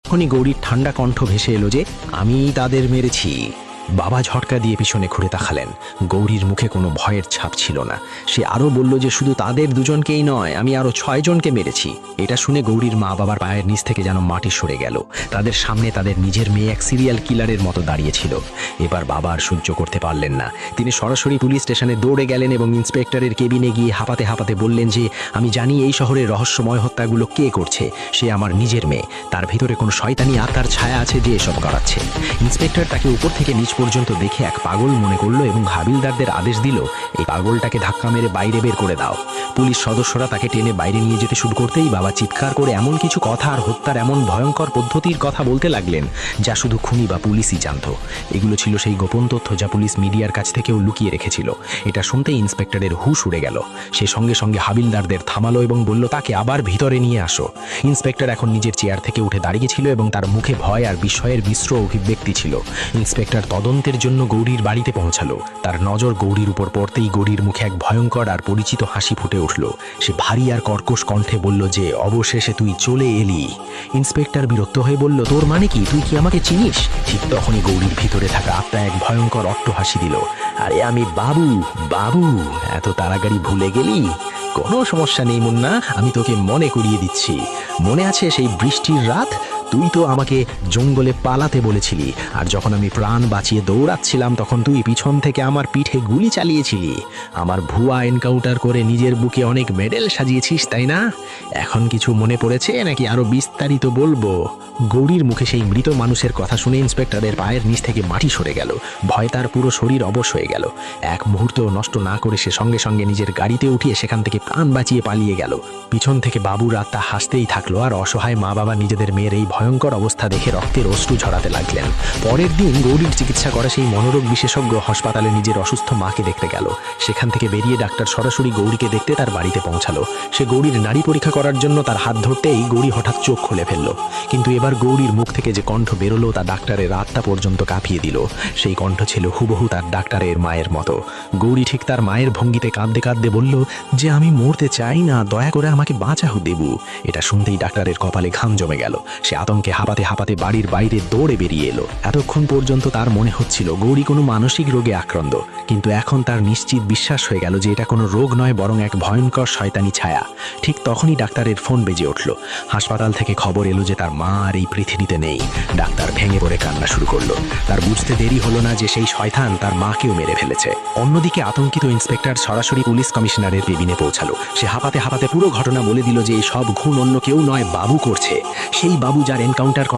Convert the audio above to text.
তখনই গৌরীর ঠান্ডা কণ্ঠ ভেসে এলো যে আমি তাদের মেরেছি। বাবা ঝটকা দিয়ে পিছনে ঘুরে তাকালেন। গৌরীর মুখে কোনো ভয়ের ছাপ ছিল না। সে আরও বলল যে শুধু তাদের দুজনকেই নয়, আমি আরও 6 জনকে মেরেছি। এটা শুনে গৌরীর মা বাবার পায়ের নিচ থেকে যেন মাটি সরে গেল। তাদের সামনে তাদের নিজের মেয়ে এক সিরিয়াল কিলারের মতো দাঁড়িয়েছিল। এবার বাবা আর সহ্য করতে পারলেন না। তিনি সরাসরি পুলিশ স্টেশনে দৌড়ে গেলেন এবং ইন্সপেক্টরের কেবিনে গিয়ে হাঁপাতে হাঁপাতে বললেন যে আমি জানি এই শহরের রহস্যময় হত্যাগুলো কে করছে। সে আমার নিজের মেয়ে, তার ভিতরে কোনো শয়তানি আত্মার ছায়া আছে যে এসব করাচ্ছে। ইন্সপেক্টর তাকে উপর থেকে নিচ পর্যন্ত দেখে এক পাগল মনে করলো এবং হাবিলদারদের আদেশ দিল এই পাগলটাকে ধাক্কা মেরে বাইরে বের করে দাও। পুলিশ সদস্যরা তাকে টেনে বাইরে নিয়ে যেতে শুরু করতেই বাবা চিৎকার করে এমন কিছু কথা আর হত্যার এমন ভয়ঙ্কর পদ্ধতির কথা বলতে লাগলেন যা শুধু খুনি বা পুলিশই জানত। এগুলো ছিল সেই গোপন তথ্য যা পুলিশ মিডিয়ার কাছ থেকেও লুকিয়ে রেখেছিল। এটা শুনতেই ইন্সপেক্টরের হুঁশ উড়ে গেল। সে সঙ্গে সঙ্গে হাবিলদারদের থামালো এবং বলল তাকে আবার ভিতরে নিয়ে আসো। ইন্সপেক্টর এখন নিজের চেয়ার থেকে উঠে দাঁড়িয়েছিল এবং তার মুখে ভয় আর বিস্ময়ের মিশ্র অভিব্যক্তি ছিল। ইন্সপেক্টর তদন্তের জন্য গৌরীর বাড়িতে পৌঁছালো। তার নজর গৌরীর উপর পড়তেই গৌরীর মুখে এক ভয়ঙ্কর আর পরিচিত হাসি ফুটে উঠল। সে ভারী আর কর্কশ কণ্ঠে বলল যে অবশেষে তুই চলে এলি। ইন্সপেক্টর বিরক্ত হয়ে বলল তোর মানে কি, তুই কি আমাকে চিনিস? ঠিক তখনই গৌরীর ভিতরে থাকা আত্মা এক ভয়ঙ্কর অট্টহাসি দিল। আরে আমি বাবু, বাবু, এত তাড়াতাড়ি ভুলে গেলি? কোনো সমস্যা নেই মুন্না, আমি তোকে মনে করিয়ে দিচ্ছি। মনে আছে সেই বৃষ্টির রাত? তুই তো আমাকে জঙ্গলে পালাতে বলেছিলি, আর যখন আমি প্রাণ বাঁচিয়ে দৌড়াচ্ছিলাম তখন তুই পিছন থেকে আমার পিঠে গুলি চালিয়েছিলি। আমার ভুয়া এনকাউন্টার করে নিজের বুকে অনেক মেডেল সাজিয়েছিস, তাই না? এখন কিছু মনে পড়েছে নাকি আরো বিস্তারিত বলবো? গৌরীর মুখে সেই মৃত মানুষের কথা শুনে ইন্সপেক্টরের পায়ের নিচ থেকে মাটি সরে গেল। ভয় তার পুরো শরীর অবশ হয়ে গেল। এক মুহূর্ত নষ্ট না করে সে সঙ্গে সঙ্গে নিজের গাড়িতে উঠিয়ে সেখান থেকে প্রাণ বাঁচিয়ে পালিয়ে গেল। পিছন থেকে বাবুর আত্মা হাসতেই থাকলো, আর অসহায় মা বাবা নিজেদের মেয়ের এই ভয়ঙ্কর অবস্থা দেখে রক্তের অশ্রু ঝরাতে লাগলেন। পরের দিন গৌরীর চিকিৎসা করা সেই মনোরোগ বিশেষজ্ঞ হাসপাতালে নিজের অসুস্থ মাকে দেখতে গেল। সেখান থেকে বেরিয়ে ডাক্তার সরাসরি গৌরীকে দেখতে তার বাড়িতে পৌঁছালো। সে গৌরীর নাড়ি পরীক্ষা করার জন্য তার হাত ধরতেই গৌরী হঠাৎ চোখ খুলে ফেলল। কিন্তু এবার গৌরীর মুখ থেকে যে কণ্ঠ বেরোলো তা ডাক্তারের আত্মা পর্যন্ত কাঁপিয়ে দিল। সেই কণ্ঠ ছিল হুবহু তার ডাক্তারের মায়ের মতো। গৌরী ঠিক তার মায়ের ভঙ্গিতে কাঁদতে কাঁদতে বলল যে আমি মরতে চাই না, দয়া করে আমাকে বাঁচাও দেবু। এটা শুনতেই ডাক্তারের কপালে ঘাম জমে গেল। সে আতঙ্কে হাঁপাতে হাঁপাতে বাড়ির বাইরে দৌড়ে বেরিয়ে এলো। এতক্ষণ পর্যন্ত তার মনে হচ্ছিল গৌরী কোনো মানসিক রোগে আক্রান্ত, কিন্তু এখন তার নিশ্চিত বিশ্বাস হয়ে গেল যে এটা কোনো রোগ নয়, বরং এক ভয়ঙ্কর শয়তানি ছায়া। ঠিক তখনই ডাক্তারের ফোন বেজে উঠল। হাসপাতাল থেকে খবর এলো যে তার মা আর এই পৃথিবীতে নেই। ডাক্তার ভেঙে পড়ে কান্না শুরু করলো। তার বুঝতে দেরি হলো না যে সেই শয়তান তার মাকেও মেরে ফেলেছে। অন্যদিকে আতঙ্কিত ইন্সপেক্টর সরাসরি পুলিশ কমিশনারের কেবিনে পৌঁছালো। সে হাঁপাতে হাঁপাতে পুরো ঘটনা বলে দিল যে এই সব খুন অন্য কেউ নয়, বাবু করছে। সেই বাবু যার এনকাউন্টার